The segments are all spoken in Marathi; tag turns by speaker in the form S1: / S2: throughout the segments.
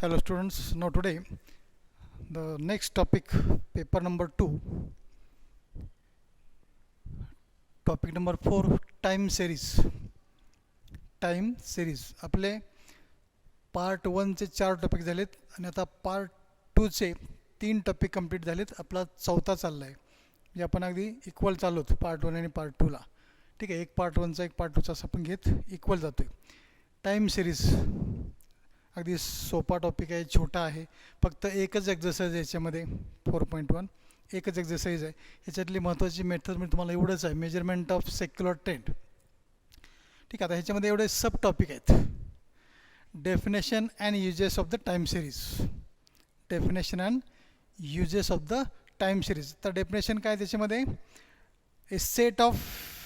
S1: Hello students, now today the next topic, paper number 2, topic number 4, time series. आपले पार्ट 1 चे 4 टॉपिक झालेत आणि आता पार्ट 2 चे 3 टॉपिक कंप्लीट झालेत. आपला चौथा चालला आहे, म्हणजे आपण अगदी इक्वल चाललोत पार्ट 1 आणि पार्ट 2 ला. ठीक आहे, एक पार्ट 1 चा एक पार्ट 2 चा असं आपण घेत इक्वल जातोय. टाइम सिरीज अगदी सोपा टॉपिक आहे, छोटा आहे. फक्त एकच एक्झरसाइज याच्यामध्ये 4.1 एकच एक्झरसाइज आहे. याच्यातली महत्त्वाची मेथड मी तुम्हाला एवढंच आहे, मेजरमेंट ऑफ सेक्युलर ट्रेंड. ठीक आहे, आता ह्याच्यामध्ये एवढे सब टॉपिक आहेत. Definition and uses of the time series. Definition and uses of the time series. तर डेफिनेशन काय त्याच्यामध्ये, a set of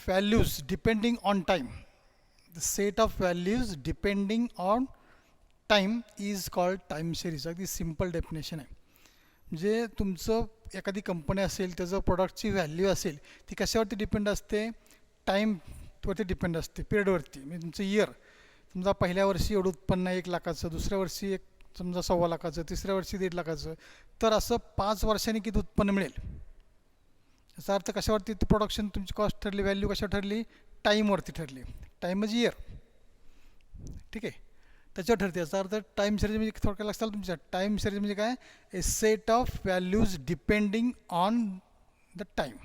S1: values depending on time. The set of values depending on time is called time series. अगदी सिम्पल डेफिनेशन आहे. म्हणजे तुमचं एखादी कंपनी असेल, त्याचं प्रोडक्टची व्हॅल्यू असेल, ती कशावरती डिपेंड असते, टाईमवरती डिपेंड असते, पिरियडवरती. म्हणजे तुमचं इयर, समजा पहिल्या वर्षी एवढं उत्पन्न आहे 1 लाखाचं, दुसऱ्या वर्षी एक समजा 1.25 लाखाचं, तिसऱ्या वर्षी 1.5 लाखाचं, तर असं 5 वर्षांनी किती उत्पन्न मिळेल. याचा अर्थ कशावरती ती प्रोडक्शन तुमची कॉस्ट ठरली, व्हॅल्यू कशावर ठरली, टाईमवरती ठरली. टाईम म्हणजे इयर. ठीक आहे, त्याच्यावर ठरते. याचा अर्थ टाईम सिरीज म्हणजे थोडक्यात लक्षात तुमच्या टाईम सिरीज म्हणजे काय, a set of values depending on the time.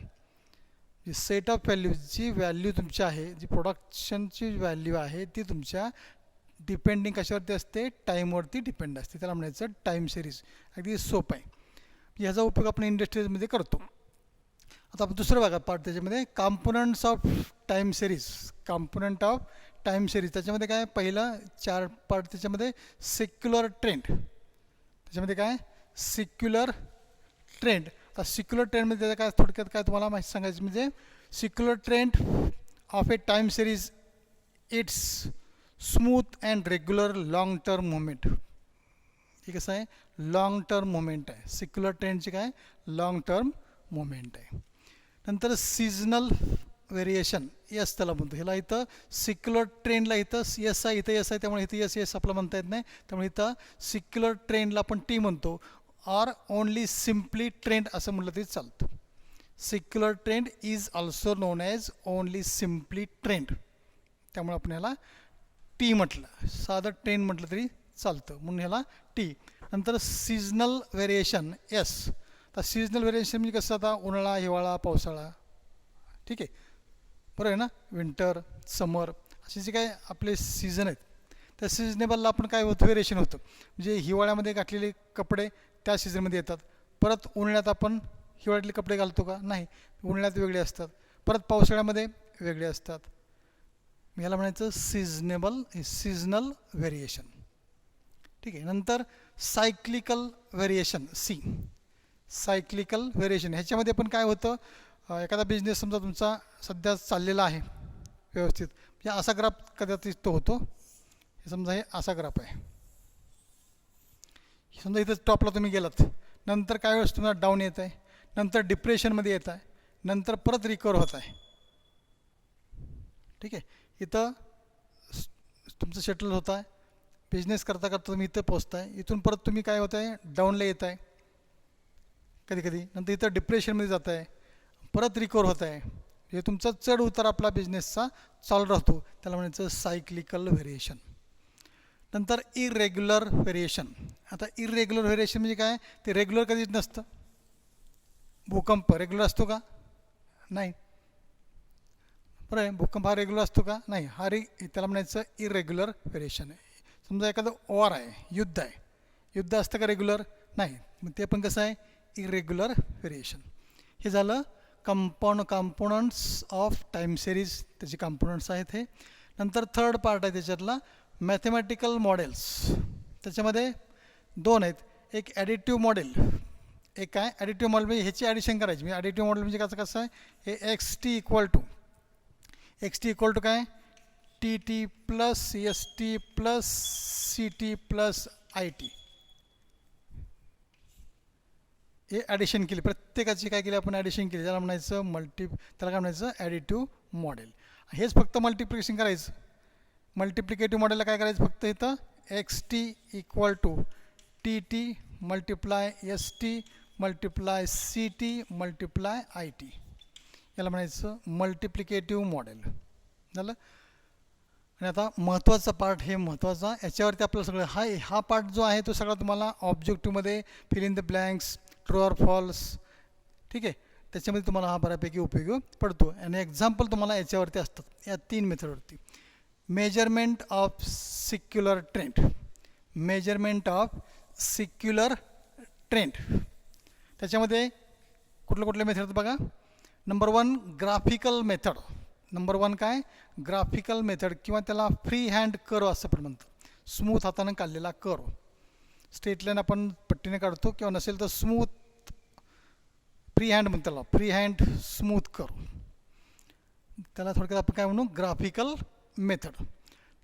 S1: जी सेट ऑफ व्हॅल्यूजची व्हॅल्यू तुमची आहे, जी प्रोडक्शनची व्हॅल्यू आहे, ती तुमच्या डिपेंडिंग कशावरती असते, टाईमवरती डिपेंड असते. त्याला म्हणायचं टाईम सिरीज. अगदी सोपं आहे. ह्याचा उपयोग आपण इंडस्ट्रीजमध्ये करतो. आता आपण दुसरं बघा पार्ट, त्याच्यामध्ये components of time series. Component of time series त्याच्यामध्ये काय, पहिला 4 पार्ट त्याच्यामध्ये सेक्युलर ट्रेंड. त्याच्यामध्ये काय, सेक्युलर ट्रेंड. आता सेक्युलर ट्रेंडमध्ये त्याचं काय थोडक्यात काय तुम्हाला माहिती सांगायचं, म्हणजे secular trend of a time series it's smooth and regular long term movement. हे कसं आहे, लॉंग टर्म मुवमेंट आहे. सेक्युलर ट्रेंडची काय, लॉंग टर्म मुवमेंट आहे. नंतर सीजनल व्हेरिएशन, यस त्याला म्हणतो. ह्याला इथं सेक्युलर ट्रेंडला इथं यस आहे, इथं यस आहे, त्यामुळे इथं यस यस आपलं म्हणता येत नाही. त्यामुळे इथं सेक्युलर ट्रेंडला आपण टी म्हणतो, ऑर ओनली सिम्पली ट्रेंड असं म्हटलं तरी चालतं. Secular trend is also non as only simply trend. त्यामुळे आपण ह्याला टी म्हटलं, साधं ट्रेंड म्हटलं तरी चालतं, म्हणून ह्याला टी. नंतर सीजनल व्हेरिएशन, यस. आता सीजनल व्हेरिएशन म्हणजे कसं, आता उन्हाळा, हिवाळा, पावसाळा. ठीक आहे, बरं आहे ना, विंटर, समर, असे जे काय आपले सीझन आहेत, त्या सिजनेबलला आपण काय होतं, व्हेरिएशन होतं. म्हणजे हिवाळ्यामध्ये घातलेले कपडे त्या सीझनमध्ये येतात. परत उन्हाळ्यात आपण हिवाळ्यातले कपडे घालतो का, नाही, उन्हाळ्यात वेगळे असतात. परत पावसाळ्यामध्ये वेगळे असतात. याला म्हणायचं सीझनल व्हेरिएशन. ठीक आहे. नंतर cyclical variation, C. Cyclical variation ह्याच्यामध्ये पण काय होतं, एखादा बिझनेस समजा तुमचा सध्या चाललेला आहे व्यवस्थित, म्हणजे असा ग्राफ कदाचित तो होतो. हे समजा हे असा ग्राफ आहे. समजा इथं टॉपला तुम्ही गेलात, नंतर काय वेळेस तुम्हाला डाऊन येत आहे, नंतर डिप्रेशनमध्ये येत आहे, नंतर परत रिकवर होत आहे. ठीक आहे, इथं तुमचं सेटल होत आहे, बिझनेस करता करता तुम्ही इथं पोचताय, इथून परत तुम्ही काय होत आहे, डाऊनला येत आहे कधी कधी, नंतर इथं डिप्रेशनमध्ये जात आहे, परत रिकवर होत आहे. हे तुमचा चढ उतार आपला बिझनेसचा चालू राहतो. त्याला म्हणायचं सायक्लिकल व्हेरिएशन. नंतर इरेग्युलर व्हेरिएशन. आता इरेग्युलर व्हेरिएशन म्हणजे काय, ते रेग्युलर कधीच नसतं. भूकंप रेग्युलर असतो का, नाही. बरं आहे, भूकंप हा रेग्युलर असतो का, नाही. त्याला म्हणायचं इरेग्युलर व्हेरिएशन आहे. समजा एखादं वॉर आहे, युद्ध आहे, युद्ध असतं का रेग्युलर, नाही. मग ते पण कसं आहे, इरेग्युलर व्हेरिएशन. हे झालं कॉम्पोनंट्स ऑफ टाईम सिरीज, त्याचे कॉम्पोनंट्स आहेत हे. नंतर थर्ड पार्ट आहे त्याच्यातला, मॅथमॅटिकल मॉडेल्स. त्याच्यामध्ये 2 आहेत, एक ॲडिटिव्ह मॉडेल, एक काय ॲडिटिव्ह मॉडेल, म्हणजे ह्याची ॲडिशन करायची. म्हणजे ॲडिटिव्ह मॉडेल म्हणजे कसं आहे, हे एक्स टी इक्वल टू काय, T T plus S T plus C T plus I T. हे ॲडिशन केली, प्रत्येकाची काय केली आपण, ॲडिशन केली. त्याला म्हणायचं त्याला काय म्हणायचं, ॲडिटिव्ह मॉडेल. हेच फक्त मल्टिप्लिकेशन करायचं. मल्टिप्लिकेटिव्ह मॉडेलला काय करायचं, फक्त इथं X T equal to T T multiply S T multiply C T multiply I T, याला म्हणायचं मल्टिप्लिकेटिव्ह मॉडेल झालं. आणि आता महत्त्वाचा पार्ट, हे महत्त्वाचा, याच्यावरती आपल्याला सगळं हा पार्ट जो आहे तो सगळा तुम्हाला ऑब्जेक्टिव्हमध्ये fill in the blanks, true or false, ठीक आहे, त्याच्यामध्ये तुम्हाला हा बऱ्यापैकी उपयोगी पडतो. आणि एक्झाम्पल तुम्हाला याच्यावरती असतात, या 3 मेथडवरती. Measurement of secular trend, measurement of secular trend, त्याच्यामध्ये कुठले मेथड बघा. Number 1 graphical method. नंबर 1 काय, ग्राफिकल मेथड, किंवा त्याला फ्री हँड कर्व असं पण म्हणतात. स्मूथ हातानं काढलेला कर्व, स्ट्रेट लाईन आपण पट्टीने काढतो, किंवा नसेल तर स्मूथ फ्री हँड म्हणतो त्याला, फ्री हँड स्मूथ कर्व, त्याला थोडक्यात आपण काय म्हणू, ग्राफिकल मेथड.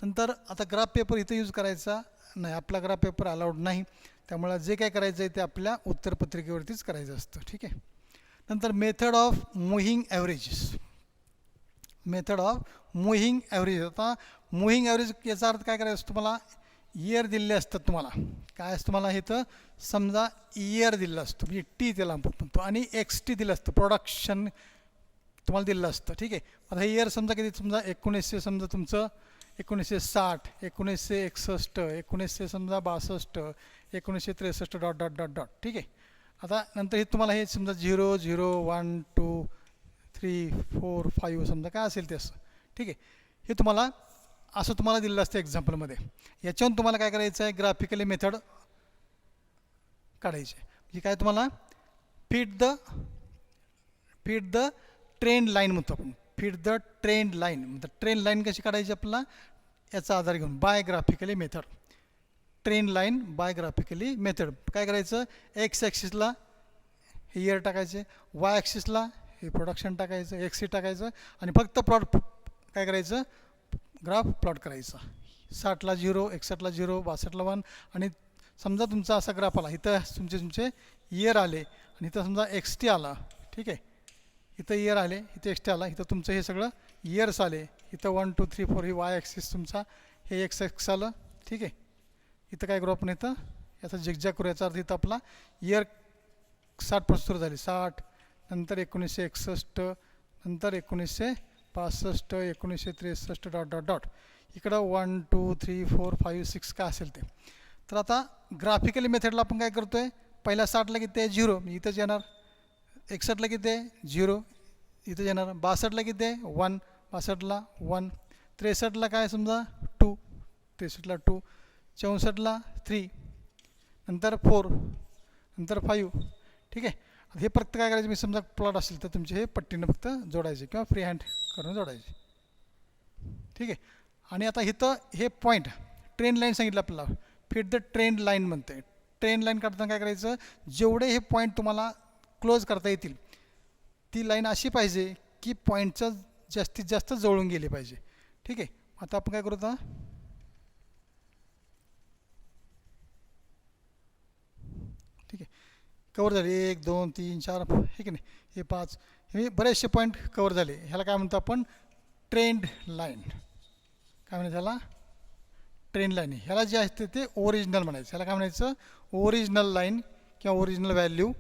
S1: नंतर आता ग्राफ पेपर इथं यूज करायचा नाही, आपला ग्राफ पेपर अलाउड नाही, त्यामुळे जे काय करायचं आहे ते आपल्या उत्तरपत्रिकेवरतीच करायचं असतं, ठीक आहे. नंतर method of moving averages, method of moving average. आता मुव्हिंग ॲव्हरेज याचा अर्थ काय करायचं, तुम्हाला इयर दिलेले असतात, तुम्हाला काय असतं, तुम्हाला इथं समजा इयर दिलेलं असतं, म्हणजे टी त्याला म्हणतो, आणि एक्स टी दिलं असतं, प्रोडक्शन तुम्हाला दिलेलं असतं, ठीक आहे. आता हे इयर समजा किती, समजा 1900, समजा तुमचं 1960, 1961, 1900 समजा 62, 1963 डॉट डॉट डॉट डॉट, ठीक आहे. आता नंतर हे तुम्हाला हे समजा 0 0 1 2 3 4 5 समजा काय असेल ते असं, ठीक आहे. हे तुम्हाला असं तुम्हाला दिलेलं असतं एक्झाम्पलमध्ये. याच्यावरून तुम्हाला काय करायचं आहे, ग्राफिकली मेथड काढायची. म्हणजे काय, तुम्हाला फिट द ट्रेंड लाईन म्हणतो आपण, फिट द ट्रेंड लाईन. म्हणजे ट्रेंड लाईन कशी काढायची आपल्याला, याचा आधार घेऊन by graphically method, trend line by graphically method. काय करायचं, एक्स ॲक्सिसला हे इयर टाकायचे, वाय ॲक्सिसला हे प्रोडक्शन टाकायचं, एक्स टाकायचं, आणि फक्त प्लॉट काय करायचं, ग्राफ प्लॉट करायचा. 60ला 0, 61ला 0, 62ला 1, आणि समजा तुमचा असा ग्राफ आला, इथं तुमचे इयर आले, आणि इथं समजा एक्स टी आला, ठीक आहे, इथं इयर आले, इथं एक्स टी आला, इथं तुमचं हे सगळं इयर्स आले, इथं 1 2 3 4 ही वाय ॲक्सिस तुमचा, हे एक्स एक्स आलं, ठीक आहे. इथं काय करू आपण, इथं याचा झिगझॅग करू, याचा अर्थ इथं आपला इयर 60 पासून सुरू झाली, 60, नंतर 1961, नंतर 1965, 1963 डॉट डॉट डॉट, इकडं 1 2 3 4 5 6 काय असेल ते. तर आता ग्राफिकली मेथडला आपण काय करतो आहे, पहिल्या 60ला किती आहे, 0, इथंच येणार. 61ला किती आहे, 0, इथं येणार. 62ला किती आहे, 1, 62ला 1. 63ला काय समजा 2, 63ला 2. 64ला 3, नंतर 4, नंतर 5, ठीक आहे. हे फक्त काय करायचं, मी समजा प्लॉट असेल तर तुमचे हे पट्टीनं फक्त जोडायचे, किंवा फ्री हँड करून जोडायचे, ठीक आहे. आणि आता इथं हे पॉईंट ट्रेंड लाईन सांगितलं आपल्याला, फिट द ट्रेंड लाईन म्हणते. ट्रेंड लाईन काढताना काय करायचं, जेवढे हे पॉईंट तुम्हाला क्लोज करता येतील, ती लाईन अशी पाहिजे की पॉईंटचं जास्तीत जास्त जवळून गेली पाहिजे, ठीक आहे. आता आपण काय करू, आता ठीक आहे, कवर झाले 1 2 3 4, हे की नाही, हे 5, हे बरेचसे पॉईंट कवर झाले. ह्याला काय म्हणतो आपण, ट्रेंड लाईन. काय म्हणायचं ह्याला, ट्रेंड लाईन. ह्याला जे असते ते ओरिजिनल म्हणायचं, ह्याला काय म्हणायचं, ओरिजिनल लाईन किंवा ओरिजिनल व्हॅल्यू,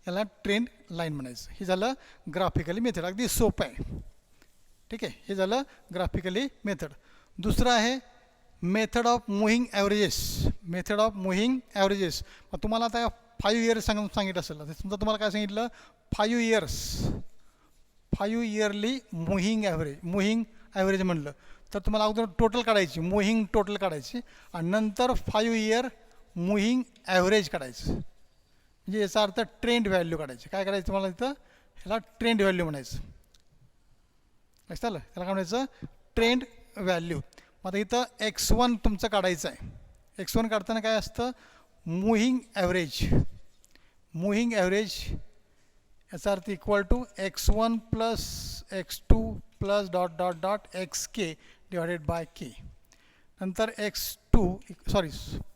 S1: याला ट्रेंड लाईन म्हणायचं. हे झालं ग्राफिकली मेथड, अगदी सोपं आहे, ठीक आहे. हे झालं ग्राफिकली मेथड. दुसरं आहे method of moving averages. Method of moving averages. मग तुम्हाला आता 5 इयर्स सांगितलं असेल, समजा तुम्हाला काय सांगितलं, 5 इयर्स, 5 इयरली मुव्हिंग ॲव्हरेज म्हणलं तर तुम्हाला अगोदर टोटल काढायची, मुव्हिंग टोटल काढायची, आणि नंतर 5 इयर मुव्हिंग ॲव्हरेज काढायचं. म्हणजे याचा अर्थ ट्रेंड व्हॅल्यू काढायची. काय करायचं तुम्हाला इथं, ह्याला ट्रेंड व्हॅल्यू म्हणायचं, लक्षात आलं, त्याला काय म्हणायचं, ट्रेंड व्हॅल्यू. मग आता इथं x1 तुमचं काढायचं आहे. x1 काढताना काय असतं, मुव्हिंग ॲव्हरेज. मुव्हिंग ॲव्हरेज याचा अर्थ equal to x1 plus x2 plus dot dot dot xk divided by k. नंतर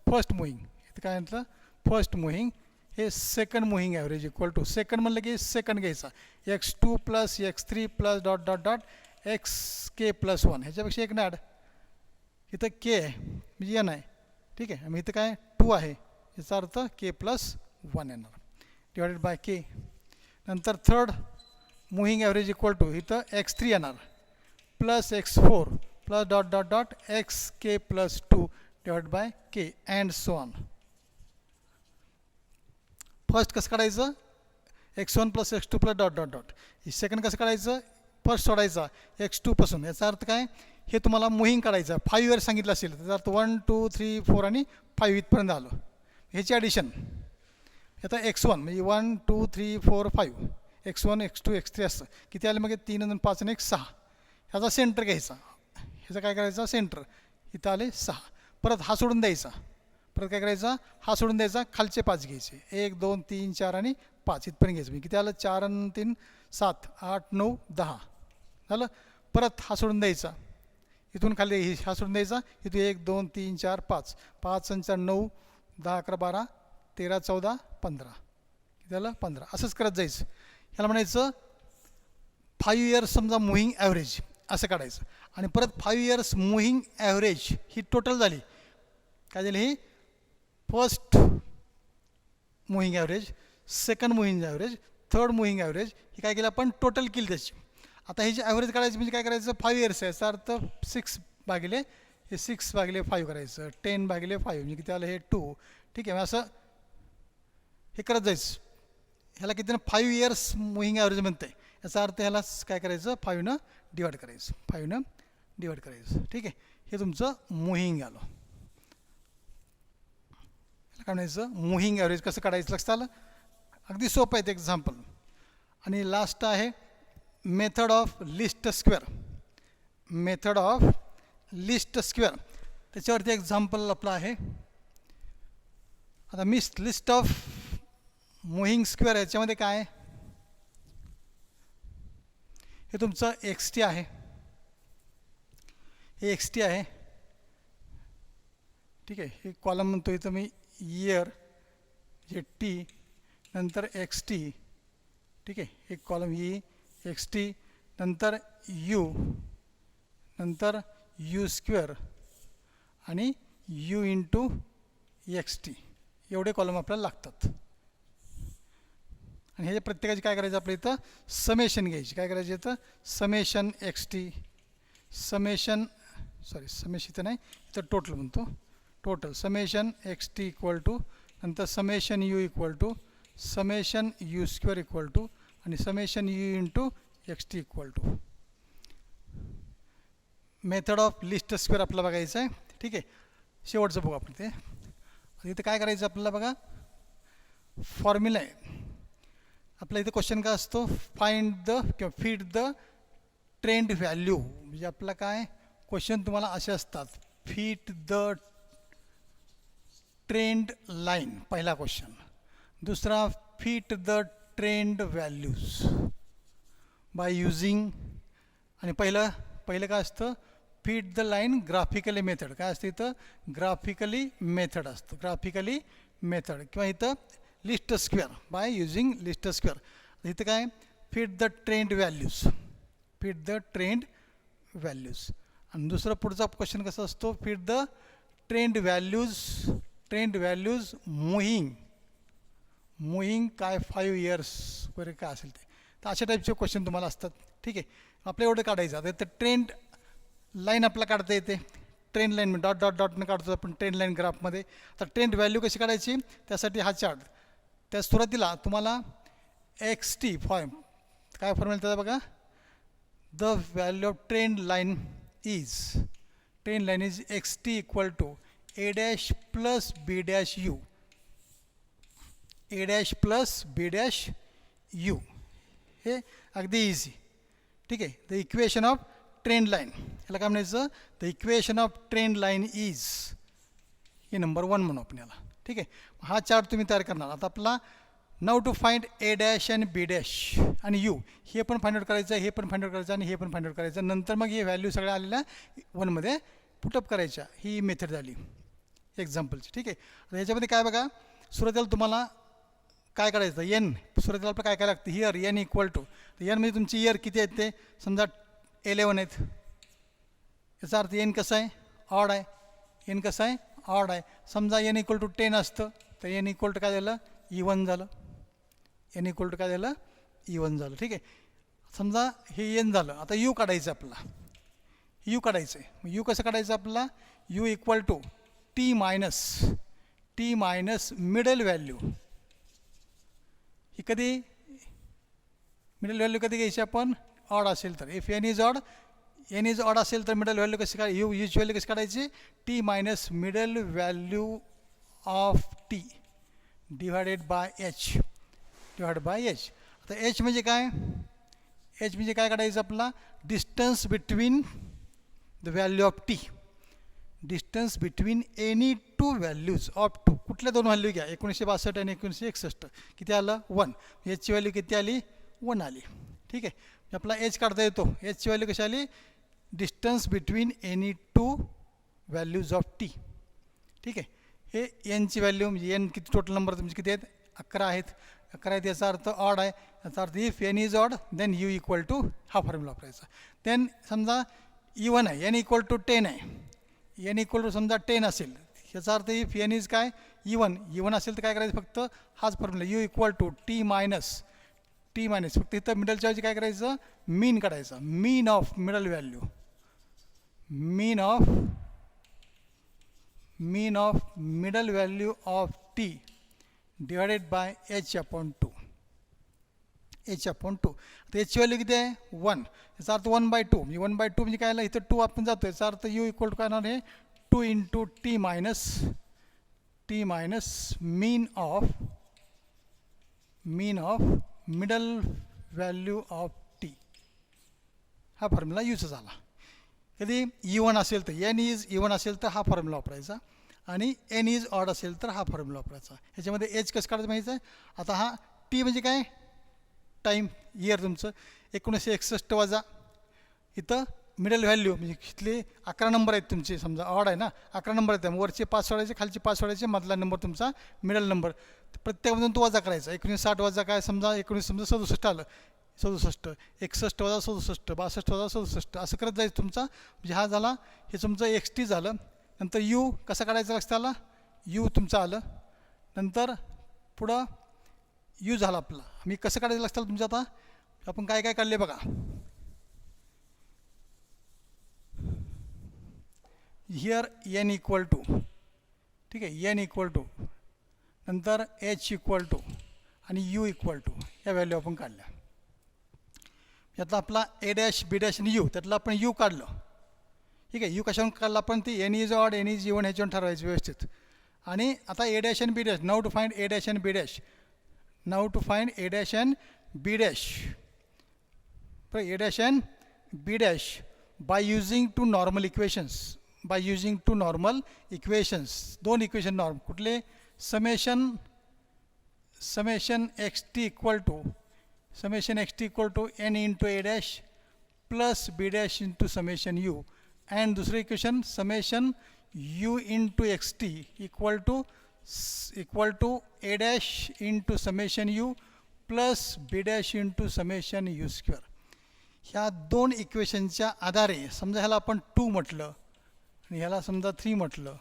S1: फर्स्ट मुव्हिंग, इथं काय म्हटलं, फर्स्ट मुव्हिंग, हे second moving average equal to, second म्हणलं की सेकंड घ्यायचा, x2 plus x3 plus dot dot dot xk plus 1, ह्याच्यापेक्षा एक नाही, इथं k आहे म्हणजे n आहे, ठीक आहे. मग इथं काय 2 आहे, याचा अर्थ k+1 येणार डिवायडेड बाय k. नंतर third moving average equal to इथं x3 येणार plus x4 plus dot dot dot xk+2 divide by k and so on. First कसं काढायचं x1 plus x2 plus dot dot dot. Second कसं काढायचं फर्स्ट सोडायचा x2 पासून. याचा अर्थ काय हे तुम्हाला मुव्हिंग काढायचं 5 इयर्स सांगितलं असेल त्याचा अर्थ 1 2 3 4 आणि 5 इथपर्यंत आलं. ह्याची ॲडिशन आता x1 म्हणजे 1 2 3 4 5 x1 x2 x3 असं किती आलं मग 3 आणि 5 आणि 1 6. ह्याचा सेंटर घ्यायचा ह्याचा काय करायचा सेंटर इथं आले 6. परत हा सोडून द्यायचा परत काय करायचा हा सोडून द्यायचा खालचे 5 घ्यायचे 1 2 3 4 आणि 5 इथपर्यंत घ्यायचं. किती आलं 4 आणि 3 7 8 9 10 झालं. परत हा सोडून द्यायचा इथून खाली हा सोडून द्यायचा इथून 1 2 3 4 5 5 आणि 4 9 10 11 12 13 14 15 किती झालं 15. असंच करत जायचं. ह्याला म्हणायचं 5 इयर्स समजा मुव्हिंग ॲव्हरेज असं काढायचं. आणि परत 5 इयर्स मुव्हिंग ॲव्हरेज ही टोटल झाली काय झाली ही first moving average second moving average third moving average ही काय केलं आपण टोटल केली त्याची. आता ही जी ॲव्हरेज काढायची म्हणजे काय करायचं 5 इयर्स आहे याचा अर्थ 6 भागिले हे 6 भागिले 5 करायचं 10 भागिले 5 म्हणजे किती आलं हे 2. ठीक आहे मग असं हे करत जायचं. ह्याला किती ना 5 इयर्स मुव्हिंग ॲव्हरेज म्हणते याचा अर्थ ह्याला काय करायचं 5 डिवाइड करायचं 5 डिवाइड करायचं. ठीक आहे हे तुमचं मुव्हिंग आलं. ह्याला काय म्हणायचं मुव्हिंग ॲव्हरेज कसं काढायचं लक्षात आलं. अगदी सोपं आहे ते एक्झाम्पल. आणि लास्ट आहे method of least square. Method of least square त्याच्यावरती एक्झाम्पल आपलं आहे. आता लिस्ट ऑफ मुव्हिंग स्क्वेअर याच्यामध्ये काय हे तुमचं xt आहे हे xt आहे. ठीक आहे हे कॉलम म्हणतो इथं मी इयर जे टी नंतर xt. ठीक आहे एक कॉलम ई xt नंतर यू नंतर यू स्क्वेअर आणि यू इंटू xt एवढे कॉलम आपल्याला लागतात. आणि हे प्रत्येकाची काय करायचं आपल्या इथं समेशन घ्यायची काय करायचं इथं समेशन xt समेशन समेश इथं नाही इथं टोटल म्हणतो total summation xt equal to नंतर summation u equal to summation u square equal to आणि summation u into xt equal to. Method of least square आपल्याला बघायचं आहे. ठीक आहे शेवटचं बघू आपण ते. इथं काय करायचं आपल्याला बघा फॉर्म्युला आहे आपल्या इथे क्वेश्चन काय असतो फाइंड द किंवा फीड द ट्रेंड व्हॅल्यू. म्हणजे आपला काय क्वेश्चन तुम्हाला असे असतात फीट द ट्रेंड लाईन पहिला क्वेश्चन. दुसरा feet the trend values by using आणि पहिलं काय असतं feet the line graphically method काय असतं इथं ग्राफिकली मेथड असतं ग्राफिकली मेथड किंवा इथं list square by using list square. इथं काय feet the trend values feet the trend values. आणि दुसरा पुढचा क्वेश्चन कसा असतो feet the trend values moving काय 5 इयर्स वगैरे काय असेल ते. तर अशा टाईपचे क्वेश्चन तुम्हाला असतात. ठीक आहे आपल्या एवढं काढायचं आता तर ट्रेंड लाईन आपल्याला काढता येते ट्रेंड लाईन डॉट डॉट डॉटनं काढतो आपण ट्रेंड लाईन ग्राफमध्ये. तर ट्रेंड व्हॅल्यू कशी काढायची त्यासाठी हा चार्ट त्या सुरुवातीला तुम्हाला xt फॉर्म काय फॉर्म्युला त्याचा बघा the value of trend line is xt equal to a dash plus b dash u a dash plus b dash u. हे अगदी इझी. ठीक आहे the equation of trend line याला काय म्हणायचं the equation of trend line is हे नंबर 1 म्हणू आपण याला. ठीक आहे हा चार्ट तुम्ही तयार करणार. आता आपला नाव टू फाइंड a डॅश आणि b डॅश आणि यू हे पण फाइंड आउट करायचं हे पण फाइंड आउट करायचं आणि हे पण फाइंड आउट करायचं. नंतर मग हे व्हॅल्यू सगळ्या आलेल्या 1मध्ये पुटअप करायच्या. ही मेथड झाली एक्झाम्पलची. ठीक आहे आता याच्यामध्ये काय बघा सुरुवातीला तुम्हाला काय करायचं एन सुरुवातीला आपलं काय लागतं here n equal to n म्हणजे तुमची इयर किती आहेत ते समजा 11 आहेत. याचा अर्थ एन कसं आहे ऑड आहे एन कसं आहे ऑड आहे. समजा एन इक्वल टू 10 असतं तर एन इक्वल टू काय झालं E1 झालं. एन इक्वल टू काय झालं E1 झालं. ठीक आहे. समजा हे एन झालं. आता यू काढायचं आपल्याला. यू काढायचं आहे. मग यू कसं काढायचं आपल्याला u equal to t minus middle value. ही कधी मिडल व्हॅल्यू कधी घ्यायची आपण ऑड असेल तर. इफ एन इज ऑड असेल तर मिडल व्हॅल्यू कशी काढ यूची व्हॅल्यू कशी काढायची t minus middle value of t divided by h. आता एच म्हणजे काय काढायचं आपला distance between the value of t. Distance between any two values of two. कुठल्या दोन व्हॅल्यू घ्या 1962 आणि 1961 किती आलं 1. एचची व्हॅल्यू किती आली 1 आली. ठीक आहे. आपला एच काढता येतो. एचची व्हॅल्यू कशी आली distance between any two values of T. ठीक आहे. हे एनची व्हॅल्यू म्हणजे एन किती टोटल नंबर तुमचे किती आहेत 11 आहेत. 11 आहेत याचा अर्थ ऑड आहे. याचा अर्थ if n is odd then u equal to हा फॉर्म्युला वापरायचा. देन समजा E1 आहे एन इक्वल टू 10 आहे. एन इक्वल टू समजा 10 असेल याचा अर्थ इफ एन इज काय E1 असेल तर काय करायचं फक्त हाच formula u equal to t minus फक्त इथं मिडलच्या ऐवजी काय करायचं मीन काढायचं. Mean of middle value mean of middle value of t divided by h upon two. आता एचची व्हॅल्यू किती आहे 1. याचा अर्थ 1/2 म्हणजे 1/2 म्हणजे काय आलं इथं 2 आपण जातो. याचा अर्थ यू इक्वल टू काय होणार आहे 2 into T minus mean of middle value of T. हा फॉर्म्युला यूज झाला. कधी E1 असेल तर एन इज E1 असेल तर हा फॉर्म्युला वापरायचा आणि एन इज ऑड असेल तर हा फॉर्म्युला वापरायचा. ह्याच्यामध्ये एच कसं काढायचं माहिती आहे. आता हा टी म्हणजे काय टाईम इयर तुमचं 1961 वजा इथं मिडल व्हॅल्यू म्हणजे इथले 11 नंबर आहेत तुमचे समजा ऑड आहे ना 11 नंबर आहेत. वरचे 5 सोडायचे खालचे 5 सोडायचे मधला नंबर तुमचा मिडल नंबर. प्रत्येकामधून तो वजा करायचा. 1960 वजा काय समजा 67 आलं 67 61 वजा 67 62 वजा 67 असं करत जायचं तुमचा. म्हणजे हा झाला हे तुमचं XT झालं. नंतर यू कसा काढायचा लक्षात आला यू तुमचं आलं. नंतर पुढं यू झाला आपला. मी कसं काढायचं लक्षात आलं तुमचं. आता आपण काय काय काढले बघा. Here n equal to. ठीक आहे एन इक्वल टू नंतर एच इक्वल टू आणि यू इक्वल टू या व्हॅल्यू आपण काढल्या. यातला आपला A डॅश B डॅश आणि यू त्यातलं आपण यू काढलं. ठीक आहे. यू कशावरून काढला आपण ती n is odd n is even ह्याच्यावरून ठरवायचं व्यवस्थित. आणि आता A डॅश आणि B dash now to find A dash आणि B dash now to find A dash and B dash. A dash and B dash by using two normal equations. दोन इक्वेशन नॉर्म कुठले summation xt equal to n into A dash plus B dash into summation u and दुसरे equation summation u into xt equal to A dash into summation u plus B dash into summation u square. ह्या दोन इक्वेशनच्या आधारे समजा ह्याला आपण 2 म्हटलं आणि ह्याला समजा 3 म्हटलं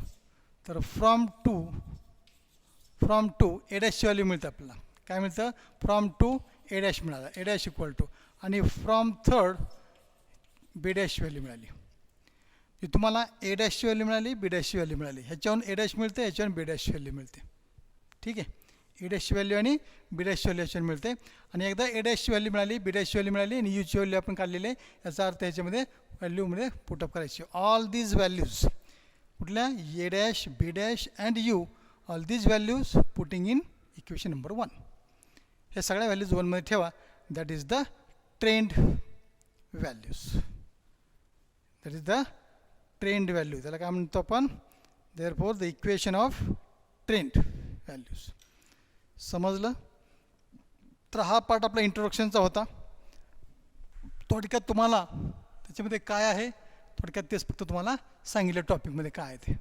S1: तर फ्रॉम टू A डॅशची व्हॅल्यू मिळते आपल्याला. काय मिळतं फ्रॉम टू A डॅश मिळाला A डॅश इक्वल टू आणि फ्रॉम थर्ड B डॅशची व्हॅल्यू मिळाली. तुम्हाला A डॅशची व्हॅल्यू मिळाली B डॅशची व्हॅल्यू मिळाली. ह्याच्यावरून A डॅश मिळते ह्याच्यावरून B डॅशची व्हॅल्यू मिळते. ठीक आहे. A डॅशची व्हॅल्यू आणि B डॅशची व्हॅल्यू ह्याच्यावर मिळते. आणि एकदा A डॅशची व्हॅल्यू मिळाली B डॅशची व्हॅल्यू मिळाली आणि यूची व्हॅल्यू आपण काढलेली आहे. याचा अर्थ ह्याच्यामध्ये व्हॅल्यूमध्ये पुटअप करायची. ऑल दीज व्हॅल्यूज कुठल्या A dash B dash and you all these values putting in equation number 1. हे सगळ्या व्हॅल्यूज 1 मध्ये ठेवा. That is the trend values. Trend value त्याला काय म्हणतो आपण therefore the equation of trend values. समजलं. तर हा पार्ट आपला इंट्रोडक्शनचा होता. थोडक्यात तुम्हाला त्याच्यामध्ये काय आहे थोडक्यात तेच फक्त तुम्हाला सांगितलं टॉपिकमध्ये काय आहे ते.